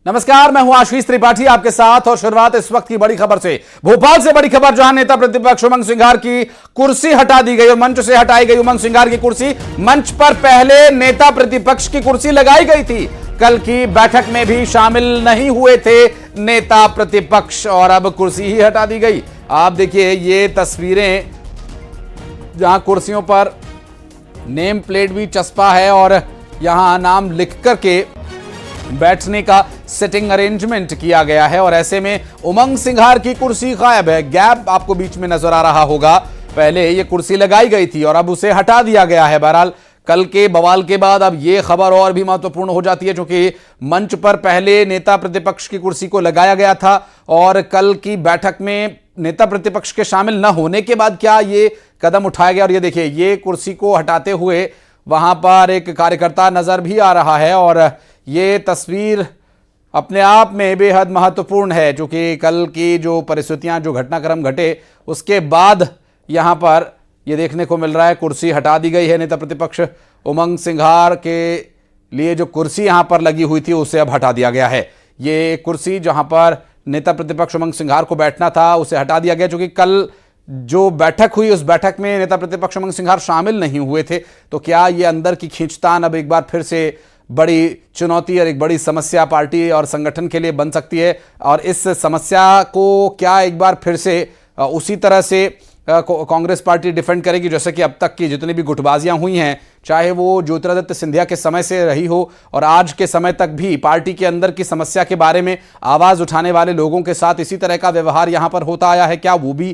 नमस्कार, मैं हूं आशीष त्रिपाठी आपके साथ और शुरुआत इस वक्त की बड़ी खबर से। भोपाल से बड़ी खबर, जहां नेता प्रतिपक्ष उमंग सिंघार की कुर्सी हटा दी गई और मंच से हटाई गई उमंग सिंघार की कुर्सी। मंच पर पहले नेता प्रतिपक्ष की कुर्सी लगाई गई थी। कल की बैठक में भी शामिल नहीं हुए थे नेता प्रतिपक्ष और अब कुर्सी ही हटा दी गई। आप देखिए ये तस्वीरें, जहां कुर्सियों पर नेम प्लेट भी चस्पा है और यहां नाम लिख करके बैठने का सिटिंग अरेंजमेंट किया गया है। और ऐसे में उमंग सिंघार की कुर्सी गायब है। गैप आपको बीच में नजर आ रहा होगा। पहले ये कुर्सी लगाई गई थी और अब उसे हटा दिया गया है। बहरहाल कल के बवाल के बाद अब ये खबर और भी महत्वपूर्ण हो जाती है, क्योंकि मंच पर पहले नेता प्रतिपक्ष की कुर्सी को लगाया गया था और कल की बैठक में नेता प्रतिपक्ष के शामिल न होने के बाद क्या ये कदम उठाया गया। और ये देखिए, ये कुर्सी को हटाते हुए वहां पर एक कार्यकर्ता नजर भी आ रहा है और ये तस्वीर अपने आप में बेहद महत्वपूर्ण है, क्योंकि कल की जो परिस्थितियां, जो घटनाक्रम घटे उसके बाद यहां पर यह देखने को मिल रहा है कुर्सी हटा दी गई है। नेता प्रतिपक्ष उमंग सिंघार के लिए जो कुर्सी यहां पर लगी हुई थी उसे अब हटा दिया गया है। ये कुर्सी जहां पर नेता प्रतिपक्ष उमंग सिंघार को बैठना था उसे हटा दिया गया, क्योंकि कल जो बैठक हुई उस बैठक में नेता प्रतिपक्ष उमंग सिंघार शामिल नहीं हुए थे। तो क्या ये अंदर की खींचतान अब एक बार फिर से बड़ी चुनौती और एक बड़ी समस्या पार्टी और संगठन के लिए बन सकती है, और इस समस्या को क्या एक बार फिर से उसी तरह से कांग्रेस पार्टी डिफेंड करेगी जैसे कि अब तक की जितनी भी गुटबाजियां हुई हैं, चाहे वो ज्योतिरादित्य सिंधिया के समय से रही हो और आज के समय तक भी पार्टी के अंदर की समस्या के बारे में आवाज उठाने वाले लोगों के साथ इसी तरह का व्यवहार यहां पर होता आया है। क्या वो भी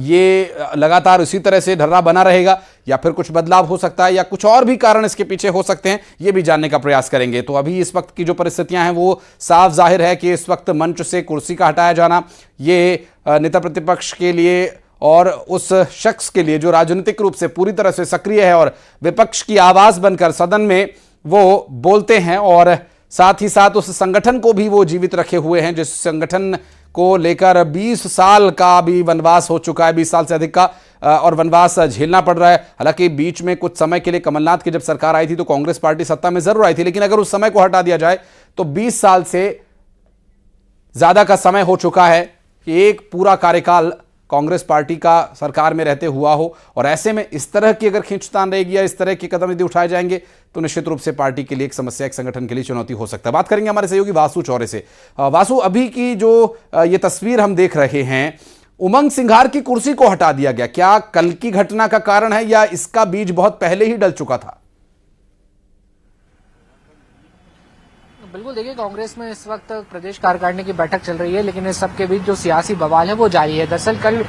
ये लगातार इसी तरह से ढर्रा बना रहेगा या फिर कुछ बदलाव हो सकता है या कुछ और भी कारण इसके पीछे हो सकते हैं, ये भी जानने का प्रयास करेंगे। तो अभी इस वक्त की जो परिस्थितियां हैं वो साफ जाहिर है कि इस वक्त मंच से कुर्सी का हटाया जाना ये नेता प्रतिपक्ष के लिए और उस शख्स के लिए जो राजनीतिक रूप से पूरी तरह से सक्रिय है और विपक्ष की आवाज बनकर सदन में वो बोलते हैं और साथ ही साथ उस संगठन को भी वो जीवित रखे हुए हैं, जिस संगठन को लेकर 20 साल का भी वनवास हो चुका है, 20 साल से अधिक का और वनवास झेलना पड़ रहा है। हालांकि बीच में कुछ समय के लिए कमलनाथ की जब सरकार आई थी तो कांग्रेस पार्टी सत्ता में जरूर आई थी, लेकिन अगर उस समय को हटा दिया जाए तो 20 साल से ज्यादा का समय हो चुका है कि एक पूरा कार्यकाल कांग्रेस पार्टी का सरकार में रहते हुआ हो। और ऐसे में इस तरह की अगर खींचतान रहेगी या इस तरह के कदम यदि उठाए जाएंगे तो निश्चित रूप से पार्टी के लिए एक समस्या, एक संगठन के लिए चुनौती हो सकता है। बात करेंगे हमारे सहयोगी वासु चौरे से। वासु, अभी की जो ये तस्वीर हम देख रहे हैं, उमंग सिंघार की कुर्सी को हटा दिया गया, क्या कल की घटना का कारण है या इसका बीज बहुत पहले ही डल चुका था? बिल्कुल, देखिए कांग्रेस में इस वक्त प्रदेश कार्यकारिणी की बैठक चल रही है, लेकिन इस सब के बीच जो सियासी बवाल है वो जारी है। दरअसल कल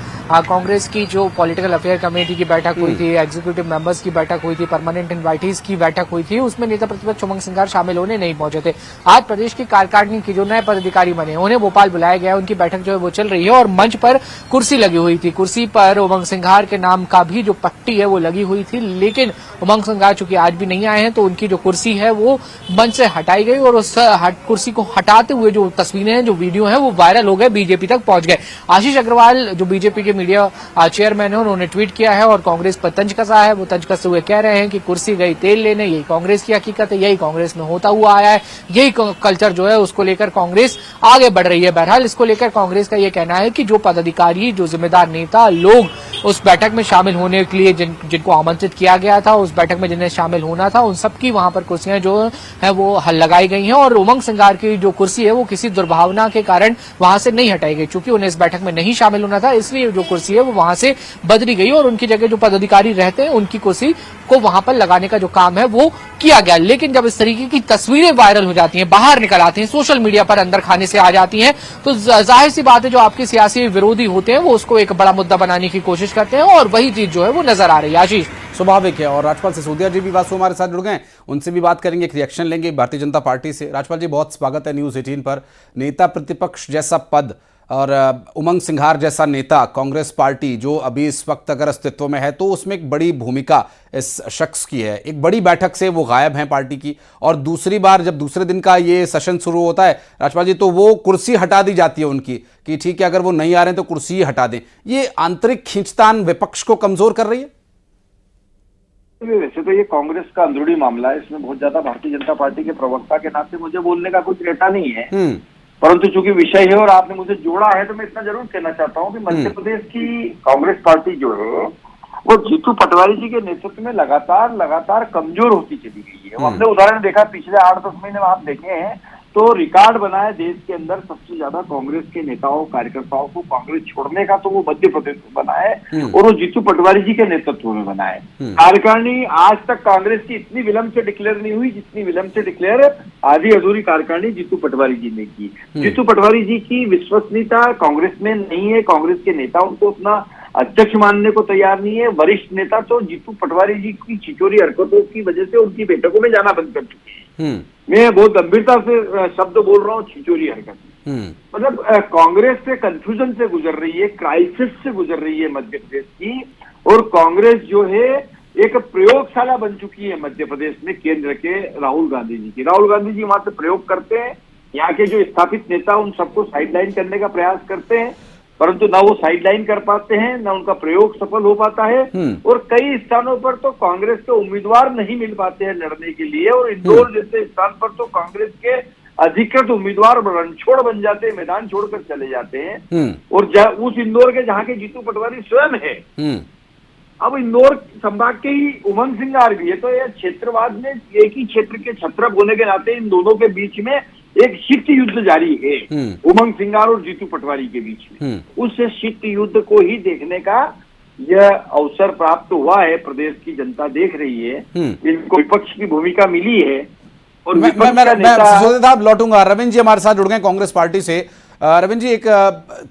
कांग्रेस की जो पॉलिटिकल अफेयर कमेटी की बैठक हुई थी, एग्जीक्यूटिव मेंबर्स की बैठक हुई थी, परमानेंट इनवाइटीज की बैठक हुई थी, उसमें नेता प्रतिपक्ष उमंग सिंघार शामिल होने नहीं पहुंचे थे। आज प्रदेश की कार्यकारिणी की जो नए पदाधिकारी बने उन्हें भोपाल बुलाया गया, उनकी बैठक जो है वो चल रही है और मंच पर कुर्सी लगी हुई थी। कुर्सी पर उमंग सिंघार के नाम का भी जो पट्टी है वो लगी हुई थी, लेकिन उमंग सिंघार चूंकि आज भी नहीं आए हैं तो उनकी जो कुर्सी है वो मंच से हटाई गई और उस कुर्सी को हटाते हुए जो तस्वीरें हैं, जो वीडियो हैं, वो वायरल हो गए, बीजेपी तक पहुंच गए। आशीष अग्रवाल जो बीजेपी के मीडिया चेयरमैन है, उन्होंने ट्वीट किया है और कांग्रेस पर तंज कसा है। वो तंज कसते हुए कह रहे हैं कि कुर्सी गई तेल लेने, यही कांग्रेस की हकीकत है, यही कांग्रेस में होता हुआ आया है, यही कल्चर जो है उसको लेकर कांग्रेस आगे बढ़ रही है। बहरहाल इसको लेकर कांग्रेस का यह कहना है कि जो पदाधिकारी, जो जिम्मेदार नेता लोग उस बैठक में शामिल होने के लिए जिनको आमंत्रित किया गया था, उस बैठक में जिन्हें शामिल होना था, उन सबकी वहां पर कुर्सियां जो है वो लगाई गई हैं और उमंग सिंघार की जो कुर्सी है वो किसी दुर्भावना के कारण वहां से नहीं हटाई गई। चूंकि उन्हें इस बैठक में नहीं शामिल होना था, इसलिए जो कुर्सी है वो वहां से बदली गई और उनकी जगह जो पदाधिकारी रहते हैं उनकी कुर्सी को वहां पर लगाने का जो काम है वो किया गया। लेकिन जब इस तरीके की तस्वीरें वायरल हो जाती हैं, बाहर निकल आती हैं, सोशल मीडिया पर अंदर खाने से आ जाती हैं, तो जाहिर सी बात है जो आपके सियासी विरोधी होते हैं वो उसको एक बड़ा मुद्दा बनाने की कोशिश करते हैं और वही चीज जो है वो नजर आ रही है। आशीष, स्वाभाविक है। और राजपाल सिसोदिया जी भी वासु हमारे साथ जुड़ गए, उनसे भी बात करेंगे, एक रिएक्शन लेंगे भारतीय जनता पार्टी से। राजपाल जी, बहुत स्वागत है न्यूज़ 18 पर। नेता प्रतिपक्ष जैसा पद और उमंग सिंघार जैसा नेता कांग्रेस पार्टी जो अभी इस वक्त अगर अस्तित्व में है तो उसमें एक बड़ी भूमिका इस शख्स की है। एक बड़ी बैठक से वो गायब हैं पार्टी की, और दूसरी बार जब दूसरे दिन का ये सेशन शुरू होता है राजपाल जी, तो वो कुर्सी हटा दी जाती है उनकी कि ठीक है, अगर वो नहीं आ रहे हैं तो कुर्सी हटा दें। ये आंतरिक खींचतान विपक्ष को कमजोर कर रही है। वैसे तो ये कांग्रेस का अंदरूनी मामला है, इसमें बहुत ज्यादा भारतीय जनता पार्टी के प्रवक्ता के नाते मुझे बोलने का कुछ रहता नहीं है। परंतु चूंकि विषय है और आपने मुझे जोड़ा है तो मैं इतना जरूर कहना चाहता हूँ कि मध्य प्रदेश की कांग्रेस पार्टी जो है वो जीतू पटवारी जी के नेतृत्व में लगातार कमजोर होती चली गई है। हमने उदाहरण देखा पिछले 8-10 महीने में आप देखे हैं तो रिकॉर्ड बना है देश के अंदर सबसे ज्यादा कांग्रेस के नेताओं कार्यकर्ताओं को कांग्रेस छोड़ने का, तो वो मध्य प्रदेश में बना है और वो जीतू पटवारी जी के नेतृत्व में बना है। कार्यकारिणी आज तक कांग्रेस की इतनी विलंब से डिक्लेयर नहीं हुई जितनी विलंब से डिक्लेयर आधी अधूरी कार्यकारिणी जीतू पटवारी जी ने की। जीतू पटवारी जी की विश्वसनीयता कांग्रेस में नहीं है, कांग्रेस के नेता उनको अपना अध्यक्ष मानने को तैयार नहीं है। वरिष्ठ नेता तो जीतू पटवारी जी की छिचोरी हरकतों की वजह से उनकी बैठकों में जाना बंद कर चुके हैं। मैं बहुत गंभीरता से शब्द बोल रहा हूँ, छिचोरी हरकत। मतलब कांग्रेस से कंफ्यूजन से गुजर रही है, क्राइसिस से गुजर रही है मध्य प्रदेश की, और कांग्रेस जो है एक प्रयोगशाला बन चुकी है मध्य प्रदेश में केंद्र के राहुल गांधी जी की। राहुल गांधी जी वहां से प्रयोग करते हैं, यहाँ के जो स्थापित नेता उन सबको साइडलाइन करने का प्रयास करते हैं, परंतु ना वो साइडलाइन कर पाते हैं, ना उनका प्रयोग सफल हो पाता है, और कई स्थानों पर तो कांग्रेस के उम्मीदवार नहीं मिल पाते हैं लड़ने के लिए, और इंदौर जैसे स्थान पर तो कांग्रेस के अधिकृत उम्मीदवार रणछोड़ बन जाते हैं, मैदान छोड़कर चले जाते हैं। और उस इंदौर के जहाँ के जीतू पटवारी स्वयं है, अब इंदौर संभाग के ही उमंग सिंगार भी है, तो ये क्षेत्रवाद में एक ही क्षेत्र के छत्रप होने के नाते इन दोनों के बीच में एक शीत युद्ध जारी है, उमंग सिंगार और जीतू पटवारी के बीच में। उस शीत युद्ध को ही देखने का यह अवसर प्राप्त हुआ है, प्रदेश की जनता देख रही है, इनको विपक्ष की भूमिका मिली है। और मैं लौटूंगा। रविंद्र जी हमारे साथ जुड़ गए कांग्रेस पार्टी से। रविंद्र जी, एक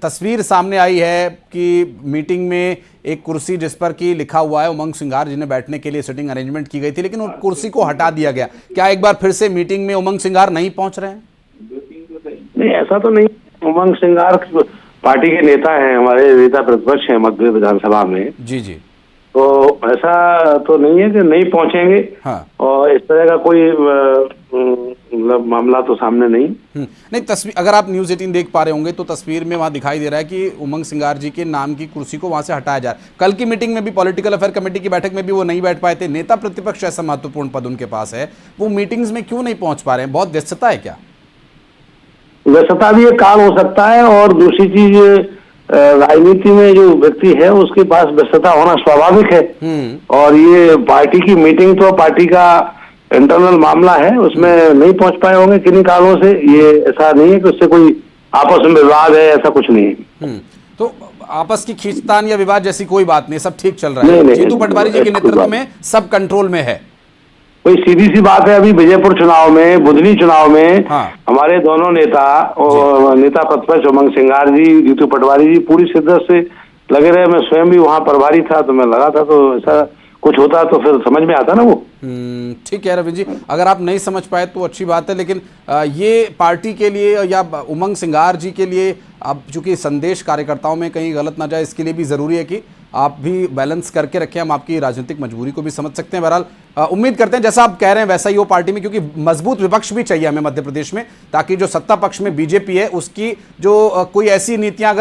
तस्वीर सामने आई है कि मीटिंग में एक कुर्सी जिस पर कि लिखा हुआ है उमंग सिंगार जिन्हें बैठने के लिए सिटिंग अरेंजमेंट की गई थी, लेकिन उस कुर्सी को हटा दिया गया। क्या एक बार फिर से मीटिंग में उमंग सिंगार नहीं पहुंच रहे हैं? नहीं, ऐसा तो नहीं। उमंग सिंगार पार्टी के नेता हैं, हमारे नेता प्रतिपक्ष हैं मध्य विधानसभा में। जी जी। तो ऐसा तो नहीं है कि नहीं पहुंचेंगे। हाँ। और इस तरह का कोई मतलब मामला तो सामने नहीं। नहीं, तस्वीर अगर आप न्यूज़ 18 देख पा रहे होंगे तो तस्वीर में वहां दिखाई दे रहा है कि उमंग सिंगार जी के नाम की कुर्सी को वहां से हटाया जा रहा है। कल की मीटिंग में भी पॉलिटिकल अफेयर कमेटी की बैठक में भी वो नहीं बैठ पाए थे। नेता प्रतिपक्ष ऐसा महत्वपूर्ण पद उनके पास है, वो मीटिंग्स में क्यों नहीं पहुंच पा रहे हैं? बहुत व्यस्तता है क्या? व्यस्तता भी एक कारण हो सकता है, और दूसरी चीज राजनीति में जो व्यक्ति है उसके पास व्यस्तता होना स्वाभाविक है। और ये पार्टी की मीटिंग तो पार्टी का इंटरनल मामला है, उसमें नहीं पहुंच पाए होंगे किन्हीं कारणों से। ये ऐसा नहीं है कि उससे कोई आपस में विवाद है, ऐसा कुछ नहीं है। तो आपस की खींचतान या विवाद जैसी कोई बात नहीं, सब ठीक चल रहा है। जीतू पटवारी जी के नेतृत्व में सब कंट्रोल में है। कोई सीधी सी बात है, अभी विजयपुर चुनाव में, बुधनी चुनाव में हमारे दोनों नेता और नेता प्रतिपक्ष उमंग सिंगार जी, जीतू पटवारी जी पूरी शिद्दत से लगे रहे। मैं स्वयं भी वहां प्रभारी था, तो मैं लगा था, तो ऐसा कुछ होता तो फिर समझ में आता ना वो। ठीक है रविंद्र जी, अगर आप नहीं समझ पाए तो अच्छी बात है, लेकिन ये पार्टी के लिए या उमंग सिंगार जी के लिए अब चूंकि संदेश कार्यकर्ताओं में कहीं गलत ना जाए, इसके लिए भी जरूरी है कि आप भी बैलेंस करके रखें। हम आपकी राजनीतिक मजबूरी को भी समझ सकते हैं। बहरहाल उम्मीद करते हैं जैसा आप कह रहे हैं वैसा ही हो पार्टी में, क्योंकि मजबूत विपक्ष भी चाहिए हमें मध्य प्रदेश में, ताकि जो सत्ता पक्ष में बीजेपी है उसकी जो कोई ऐसी नीतियां अगर